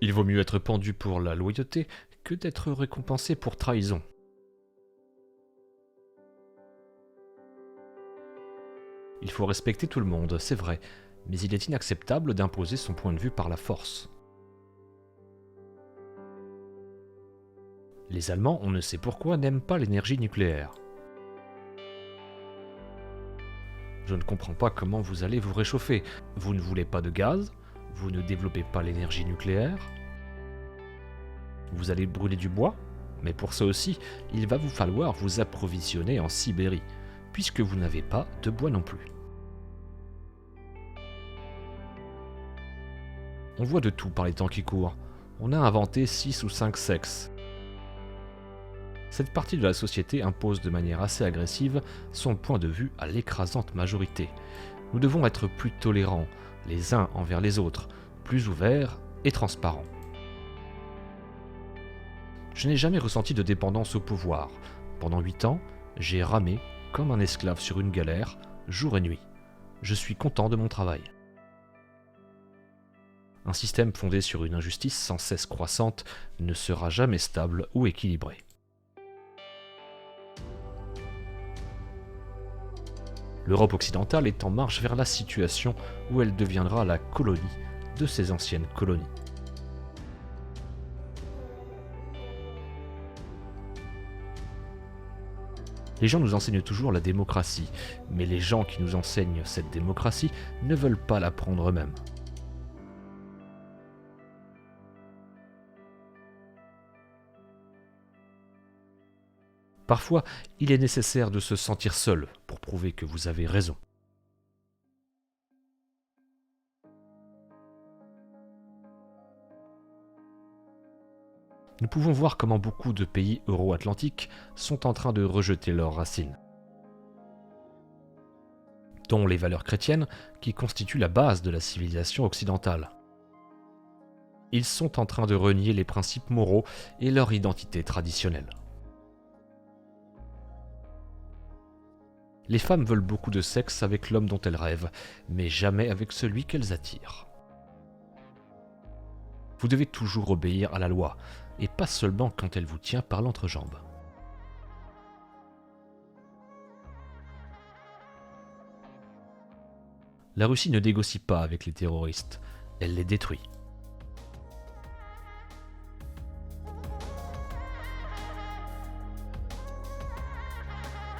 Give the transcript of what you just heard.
Il vaut mieux être pendu pour la loyauté que d'être récompensé pour trahison. Il faut respecter tout le monde, c'est vrai, mais il est inacceptable d'imposer son point de vue par la force. Les Allemands, on ne sait pourquoi, n'aiment pas l'énergie nucléaire. Je ne comprends pas comment vous allez vous réchauffer. Vous ne voulez pas de gaz, vous ne développez pas l'énergie nucléaire, vous allez brûler du bois, mais pour ça aussi, il va vous falloir vous approvisionner en Sibérie, puisque vous n'avez pas de bois non plus. On voit de tout par les temps qui courent. On a inventé 6 ou 5 sexes. Cette partie de la société impose de manière assez agressive son point de vue à l'écrasante majorité. Nous devons être plus tolérants, les uns envers les autres, plus ouverts et transparents. Je n'ai jamais ressenti de dépendance au pouvoir. Pendant 8 ans, j'ai ramé comme un esclave sur une galère, jour et nuit. Je suis content de mon travail. Un système fondé sur une injustice sans cesse croissante ne sera jamais stable ou équilibré. L'Europe occidentale est en marche vers la situation où elle deviendra la colonie de ses anciennes colonies. Les gens nous enseignent toujours la démocratie, mais les gens qui nous enseignent cette démocratie ne veulent pas l'apprendre eux-mêmes. Parfois, il est nécessaire de se sentir seul pour prouver que vous avez raison. Nous pouvons voir comment beaucoup de pays euro-atlantiques sont en train de rejeter leurs racines, dont les valeurs chrétiennes qui constituent la base de la civilisation occidentale. Ils sont en train de renier les principes moraux et leur identité traditionnelle. Les femmes veulent beaucoup de sexe avec l'homme dont elles rêvent, mais jamais avec celui qu'elles attirent. Vous devez toujours obéir à la loi, et pas seulement quand elle vous tient par l'entrejambe. La Russie ne négocie pas avec les terroristes, elle les détruit.